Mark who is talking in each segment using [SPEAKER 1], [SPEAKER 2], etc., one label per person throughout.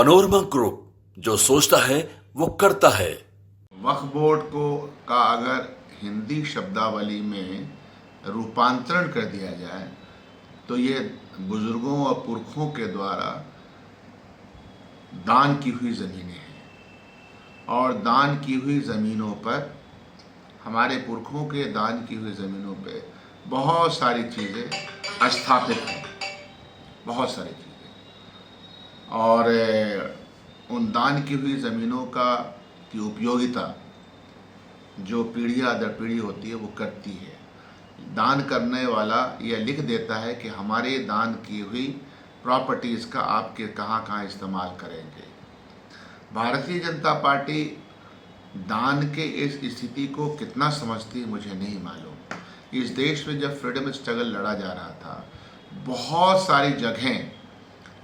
[SPEAKER 1] Panorama group, जो सोचता है वो करता है।
[SPEAKER 2] वक्फ बोर्ड का अगर हिंदी शब्दावली में रूपांतरण कर दिया जाए तो ये बुजुर्गों और पुरखों के द्वारा दान की हुई ज़मीनें हैं और दान की हुई ज़मीनों पर, हमारे पुरखों के दान की हुई ज़मीनों पे बहुत सारी चीज़ें स्थापित हैं, बहुत सारी चीज़ें। और उन दान की हुई ज़मीनों की उपयोगिता जो पीढ़ी दर पीढ़ी होती है वो करती है। दान करने वाला यह लिख देता है कि हमारे दान की हुई प्रॉपर्टीज़ का आपके कहाँ कहाँ इस्तेमाल करेंगे। भारतीय जनता पार्टी दान के इस स्थिति को कितना समझती है मुझे नहीं मालूम। इस देश में जब फ्रीडम स्ट्रगल लड़ा जा रहा था, बहुत सारी जगहें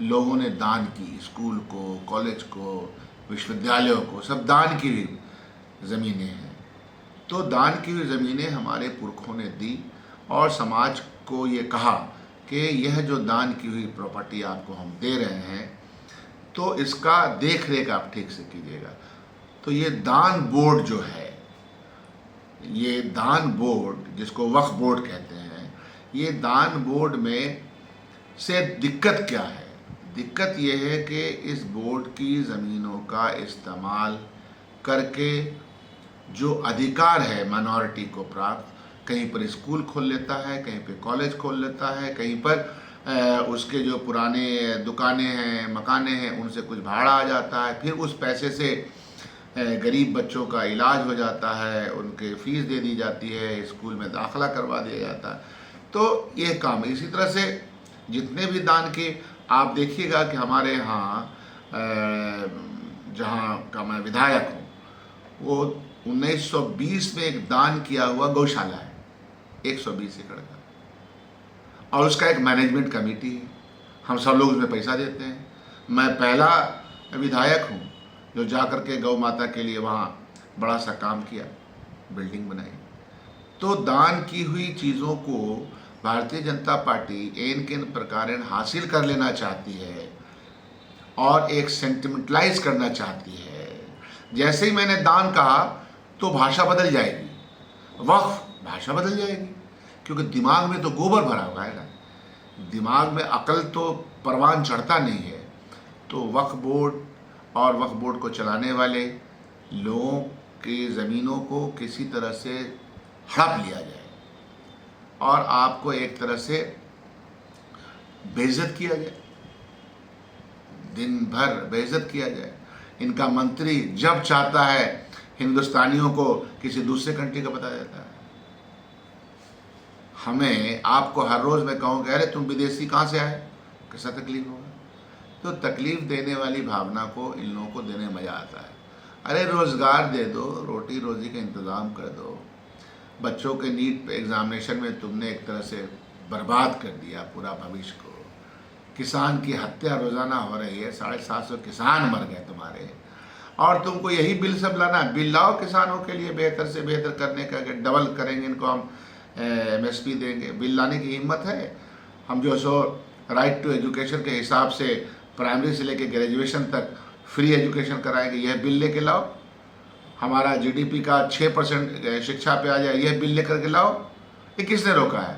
[SPEAKER 2] लोगों ने दान की, स्कूल को, कॉलेज को, विश्वविद्यालयों को, सब दान की हुई ज़मीनें हैं। तो दान की हुई ज़मीनें हमारे पुरखों ने दी और समाज को ये कहा कि यह जो दान की हुई प्रॉपर्टी आपको हम दे रहे हैं तो इसका देख रेख आप ठीक से कीजिएगा। तो ये दान बोर्ड जो है, ये दान बोर्ड जिसको वक्फ बोर्ड कहते हैं, ये दान बोर्ड में से दिक्कत क्या है? दिक्कत ये है कि इस बोर्ड की ज़मीनों का इस्तेमाल करके जो अधिकार है माइनॉरिटी को प्राप्त, कहीं पर स्कूल खोल लेता है, कहीं पर कॉलेज खोल लेता है, कहीं पर उसके जो पुराने दुकानें हैं, मकाने हैं, उनसे कुछ भाड़ा आ जाता है, फिर उस पैसे से गरीब बच्चों का इलाज हो जाता है, उनके फ़ीस दे दी जाती है, स्कूल में दाखिला करवा दिया जाता है। तो ये काम है। इसी तरह से जितने भी दान के आप देखिएगा कि हमारे यहाँ जहाँ का मैं विधायक हूँ, वो 1920 में एक दान किया हुआ गौशाला है, 120 एकड़ का, और उसका एक मैनेजमेंट कमेटी है। हम सब लोग उसमें पैसा देते हैं। मैं पहला विधायक हूँ जो जा कर के गौ माता के लिए वहाँ बड़ा सा काम किया, बिल्डिंग बनाई। तो दान की हुई चीज़ों को भारतीय जनता पार्टी एन के प्रकार हासिल कर लेना चाहती है और एक सेंटिमेंटलाइज करना चाहती है। जैसे ही मैंने दान कहा तो भाषा बदल जाएगी, वक्फ भाषा बदल जाएगी, क्योंकि दिमाग में तो गोबर भरा हुआ है ना, दिमाग में अकल तो परवान चढ़ता नहीं है। तो वक्फ बोर्ड और वक्फ बोर्ड को चलाने वाले लोगों की ज़मीनों को किसी तरह से हड़प लिया जाए और आपको एक तरह से बेइज्जत किया जाए, दिन भर बेइज्जत किया जाए। इनका मंत्री जब चाहता है हिंदुस्तानियों को किसी दूसरे कंट्री का बता देता है। हमें आपको हर रोज़ मैं कहूँगा, अरे तुम विदेशी कहाँ से आए, कैसा तकलीफ होगा। तो तकलीफ़ देने वाली भावना को इन लोगों को देने मज़ा आता है। अरे रोज़गार दे दो, रोटी रोज़ी का इंतज़ाम कर दो। बच्चों के नीट एग्ज़ामिनेशन में तुमने एक तरह से बर्बाद कर दिया पूरा भविष्य को। किसान की हत्या रोज़ाना हो रही है, 750 किसान मर गए तुम्हारे, और तुमको यही बिल सब लाना है। बिल लाओ किसानों के लिए बेहतर से बेहतर करने का, कि डबल करेंगे इनको, हम MSP देंगे। बिल लाने की हिम्मत है? हम जो सो राइट टू एजुकेशन के हिसाब से प्राइमरी से लेकर ग्रेजुएशन तक फ्री एजुकेशन कराएंगे, यह बिल लेके लाओ। हमारा GDP का 6% शिक्षा पे आ जाए, यह बिल लेकर के लाओ। ये किसने रोका है?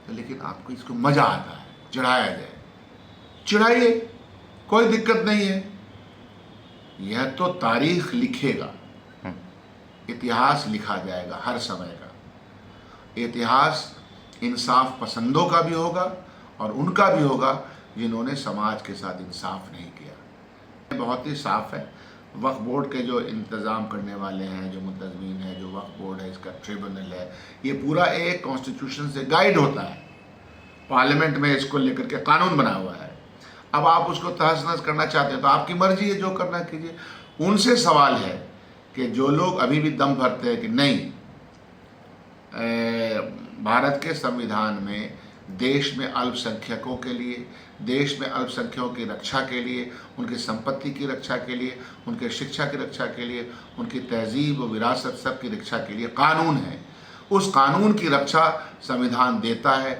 [SPEAKER 2] तो लेकिन आपको इसको मज़ा आता है, चढ़ाया जाए, चढ़ाइए, कोई दिक्कत नहीं है। यह तो तारीख लिखेगा, इतिहास लिखा जाएगा हर समय का। इतिहास इंसाफ पसंदों का भी होगा और उनका भी होगा जिन्होंने समाज के साथ इंसाफ नहीं किया। बहुत ही साफ है। वक्फ बोर्ड के जो इंतज़ाम करने वाले हैं, जो मुंतज़मीन है, जो वक्फ बोर्ड है, इसका ट्रिब्यूनल है, ये पूरा एक कॉन्स्टिट्यूशन से गाइड होता है। पार्लियामेंट में इसको लेकर के कानून बना हुआ है। अब आप उसको तहस नहस करना चाहते हैं तो आपकी मर्जी है, जो करना कीजिए। उनसे सवाल है कि जो लोग अभी भी दम भरते हैं कि नहीं, भारत के संविधान में देश में अल्पसंख्यकों के लिए, देश में अल्पसंख्यकों की रक्षा के लिए, उनकी संपत्ति की रक्षा के लिए, उनके शिक्षा की रक्षा के लिए, उनकी तहजीब व विरासत सब की रक्षा के लिए कानून है। उस कानून की रक्षा संविधान देता है,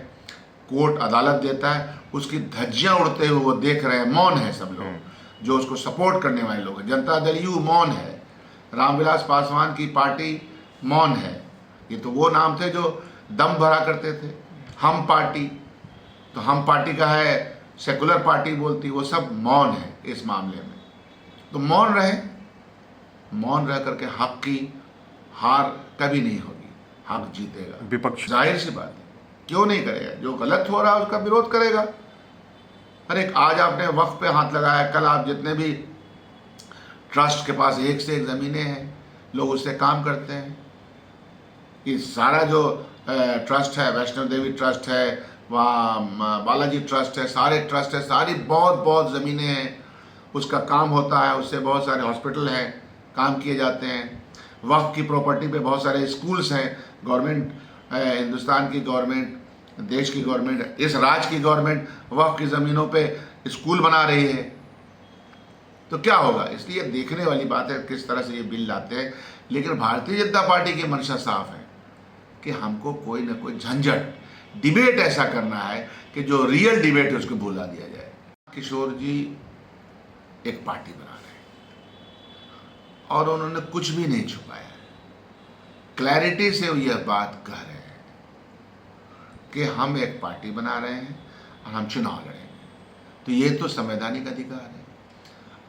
[SPEAKER 2] कोर्ट अदालत देता है। उसकी धज्जियाँ उड़ते हुए वो देख रहे हैं, मौन है सब लोग। जो उसको सपोर्ट करने वाले लोग हैं। जनता दल यू मौन है, रामविलास पासवान की पार्टी मौन है। ये तो वो नाम थे जो दम भरा करते थे। हम पार्टी, तो हम पार्टी का है, सेकुलर पार्टी बोलती, वो सब मौन है इस मामले में। तो मौन रहे, मौन रह करके हक की हार कभी नहीं होगी, हक जीतेगा।
[SPEAKER 3] विपक्ष
[SPEAKER 2] जाहिर सी बात है, क्यों नहीं करेगा? जो गलत हो रहा है उसका विरोध करेगा। अरे आज आपने वक्फ पे हाथ लगाया, कल आप जितने भी ट्रस्ट के पास एक से एक ज़मीनें हैं, लोग उससे काम करते हैं। ये सारा जो ट्रस्ट है, वैष्णो देवी ट्रस्ट है, वहाँ बालाजी ट्रस्ट है, सारे ट्रस्ट है, सारी बहुत बहुत ज़मीनें हैं, उसका काम होता है। उससे बहुत सारे हॉस्पिटल हैं, काम किए जाते हैं। वक्फ की प्रॉपर्टी पे बहुत सारे स्कूल्स हैं। गवर्नमेंट, हिंदुस्तान की गवर्नमेंट, देश की गवर्नमेंट, इस राज्य की गवर्नमेंट वक्फ की ज़मीनों पे स्कूल बना रही है। तो क्या होगा? इसलिए देखने वाली बात है किस तरह से ये बिल लाते हैं। लेकिन भारतीय जनता पार्टी की मंशा साफ है कि हमको कोई ना कोई झंझट, डिबेट ऐसा करना है कि जो रियल डिबेट है उसको भुला दिया जाए। किशोर जी एक पार्टी बना रहे हैं और उन्होंने कुछ भी नहीं छुपाया, क्लैरिटी से यह बात कह रहे हैं कि हम एक पार्टी बना रहे हैं और हम चुनाव लड़ेंगे। तो ये तो संवैधानिक अधिकार है।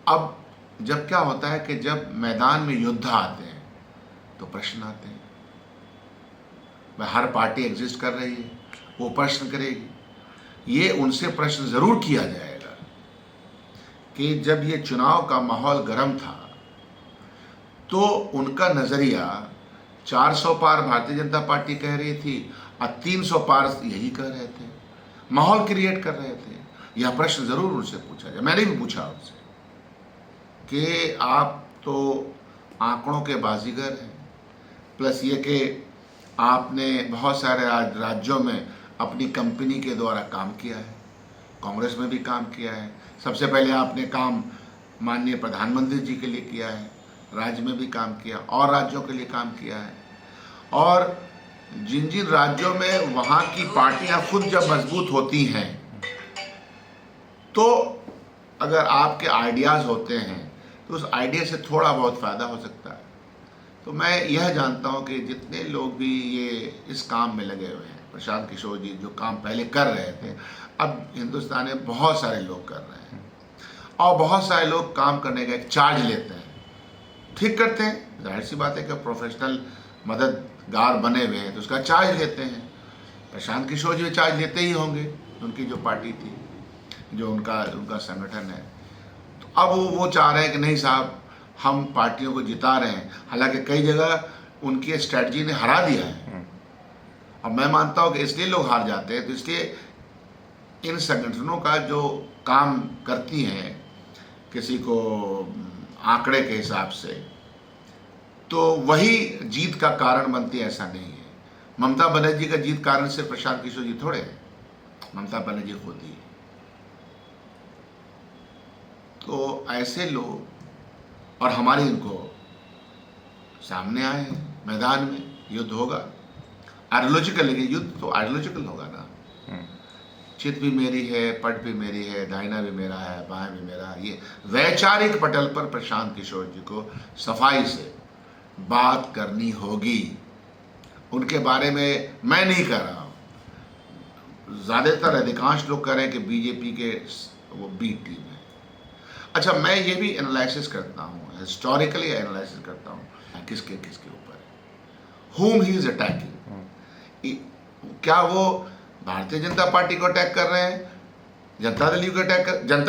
[SPEAKER 2] अब जब क्या होता है कि जब मैदान में योद्धा आते हैं तो प्रश्न आते हैं। हर पार्टी एग्जिस्ट कर रही है, वो प्रश्न करेगी। ये उनसे प्रश्न ज़रूर किया जाएगा कि जब ये चुनाव का माहौल गर्म था तो उनका नज़रिया 400 पार भारतीय जनता पार्टी कह रही थी और 300 पार यही कह रहे थे, माहौल क्रिएट कर रहे थे। यह प्रश्न ज़रूर उनसे पूछा जाए। मैंने भी पूछा उनसे कि आप तो आंकड़ों के बाजीगर हैं, प्लस ये कि आपने बहुत सारे राज्यों में अपनी कंपनी के द्वारा काम किया है, कांग्रेस में भी काम किया है। सबसे पहले आपने काम माननीय प्रधानमंत्री जी के लिए किया है, राज्य में भी काम किया और राज्यों के लिए काम किया है। और जिन जिन राज्यों में वहाँ की पार्टियाँ खुद जब मजबूत होती हैं तो अगर आपके आइडियाज़ होते हैं तो उस आइडिया से थोड़ा बहुत फ़ायदा हो सकता है। तो मैं यह जानता हूं कि जितने लोग भी ये इस काम में लगे हुए हैं, प्रशांत किशोर जी जो काम पहले कर रहे थे, अब हिंदुस्तान में बहुत सारे लोग कर रहे हैं और बहुत सारे लोग काम करने का एक चार्ज लेते हैं, ठीक करते हैं। जाहिर सी बात है कि प्रोफेशनल मददगार बने हुए हैं तो उसका चार्ज लेते हैं। प्रशांत किशोर जी चार्ज लेते ही होंगे, उनकी जो पार्टी थी, जो उनका संगठन है। तो अब वो चाह रहे हैं कि नहीं साहब, हम पार्टियों को जिता रहे हैं। हालांकि कई जगह उनकी स्ट्रेटजी ने हरा दिया है और मैं मानता हूं कि इसलिए लोग हार जाते हैं। तो इसलिए इन संगठनों का जो काम करती हैं किसी को आंकड़े के हिसाब से, तो वही जीत का कारण बनती है, ऐसा नहीं है। ममता बनर्जी का जीत कारण से प्रशांत किशोर जी थोड़े हैं, ममता बनर्जी खुद ही। तो ऐसे लोग और हमारे इनको सामने आए हैं, मैदान में युद्ध होगा आइडियोलॉजिकल। लेकिन युद्ध तो आइडियोलॉजिकल होगा ना। चित भी मेरी है, पट भी मेरी है, दाहिना भी मेरा है, बाएं भी मेरा है। ये वैचारिक पटल पर प्रशांत किशोर जी को सफाई से बात करनी होगी। उनके बारे में मैं नहीं कह रहा हूँ, ज़्यादातर अधिकांश लोग कह रहे हैं कि बीजेपी के वो बी टीम है। अच्छा, मैं ये भी एनालिसिस करता हूँ, हिस्टोरिकली एनालिसिस करता हूँ किसके ऊपर whom he is attacking। क्या वो भारतीय जनता पार्टी को अटैक कर रहे हैं, जनता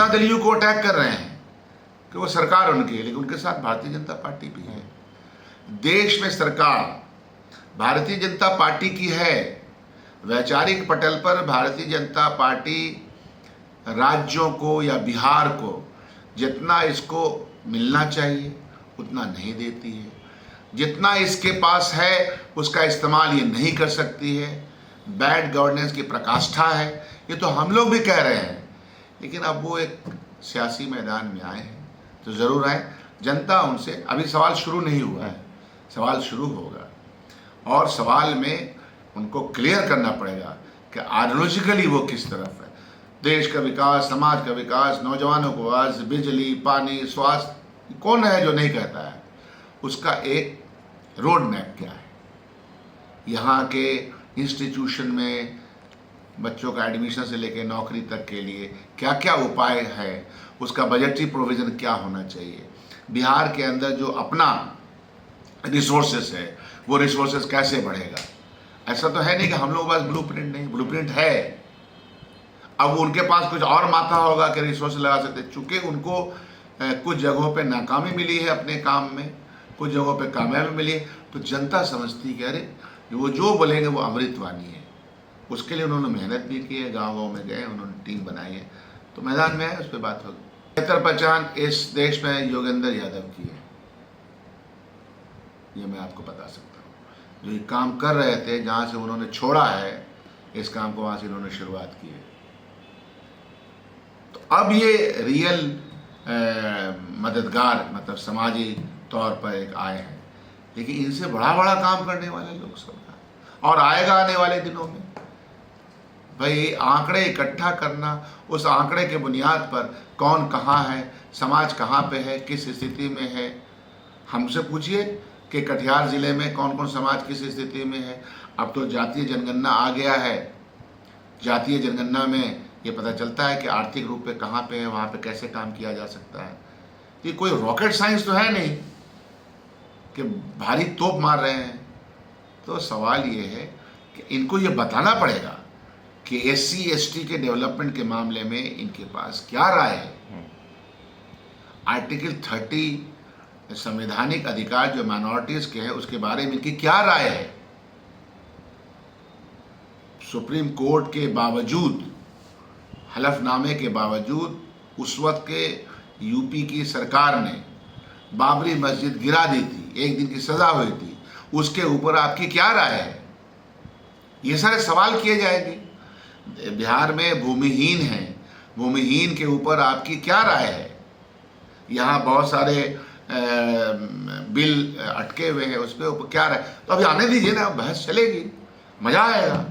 [SPEAKER 2] दल यू को अटैक कर रहे हैं कि वो सरकार उनकी है, लेकिन उनके साथ भारतीय जनता पार्टी भी है। देश में सरकार भारतीय जनता पार्टी की है। वैचारिक पटल पर भारतीय जनता पार्टी राज्यों को या बिहार को जितना इसको मिलना चाहिए उतना नहीं देती है। जितना इसके पास है उसका इस्तेमाल ये नहीं कर सकती है। बैड गवर्नेंस की प्रकाष्ठा है, ये तो हम लोग भी कह रहे हैं। लेकिन अब वो एक सियासी मैदान में आए हैं तो ज़रूर आए। जनता उनसे, अभी सवाल शुरू नहीं हुआ है, सवाल शुरू होगा और सवाल में उनको क्लियर करना पड़ेगा कि आइडियोलॉजिकली वो किस तरफ है। देश का विकास, समाज का विकास, नौजवानों को आज बिजली, पानी, स्वास्थ्य, कौन है जो नहीं कहता है? उसका एक रोड मैप क्या है? यहाँ के इंस्टीट्यूशन में बच्चों का एडमिशन से लेकर नौकरी तक के लिए क्या क्या उपाय है, उसका बजटरी प्रोविज़न क्या होना चाहिए, बिहार के अंदर जो अपना रिसोर्सेस है वो रिसोर्सेस कैसे बढ़ेगा। ऐसा तो है नहीं कि हम लोगों के पास ब्लूप्रिंट नहीं, ब्लूप्रिंट है। अब उनके पास कुछ और माथा होगा कि रिसोर्स लगा सकते, चूँकि उनको कुछ जगहों पे नाकामी मिली है अपने काम में, कुछ जगहों पे कामयाबी मिली है, तो जनता समझती कि अरे वो जो बोलेंगे वो अमृतवाणी है। उसके लिए उन्होंने मेहनत भी की है, गाँव में गए, उन्होंने टीम बनाई है, तो मैदान में आए, उस पर बात होगी। बेहतर पहचान इस देश में योगेंद्र यादव की है, ये मैं आपको बता सकता हूँ। जो ये काम कर रहे थे, जहाँ से उन्होंने छोड़ा है इस काम को, वहाँ से इन्होंने शुरुआत की है। तो अब ये रियल मददगार, मतलब समाजी तौर पर एक आए हैं, लेकिन इनसे बड़ा बड़ा काम करने वाले लोग सब हैं और आएगा आने वाले दिनों में। भाई आंकड़े इकट्ठा करना, उस आंकड़े के बुनियाद पर कौन कहाँ है, समाज कहाँ पे है, किस स्थिति में है। हमसे पूछिए कि कटिहार ज़िले में कौन कौन समाज किस स्थिति में है। अब तो जातीय जनगणना आ गया है, जातीय जनगणना में ये पता चलता है कि आर्थिक रूप पे कहाँ पे है, वहाँ पे कैसे काम किया जा सकता है। ये कोई रॉकेट साइंस तो है नहीं कि भारी तोप मार रहे हैं। तो सवाल ये है कि इनको ये बताना पड़ेगा कि SC ST के डेवलपमेंट के मामले में इनके पास क्या राय है। आर्टिकल 30 संवैधानिक अधिकार जो माइनॉरिटीज के हैं उसके बारे में इनकी क्या राय है। सुप्रीम कोर्ट के बावजूद, हलफनामे के बावजूद, उस वक्त के यूपी की सरकार ने बाबरी मस्जिद गिरा दी थी, 1 दिन की सज़ा हुई थी, उसके ऊपर आपकी क्या राय है? ये सारे सवाल किए जाएंगे। बिहार में भूमिहीन हैं, भूमिहीन के ऊपर आपकी क्या राय है? यहाँ बहुत सारे बिल अटके हुए हैं, उस पर क्या राय? तो अभी आने दीजिए ना, बहस चलेगी, मज़ा आएगा।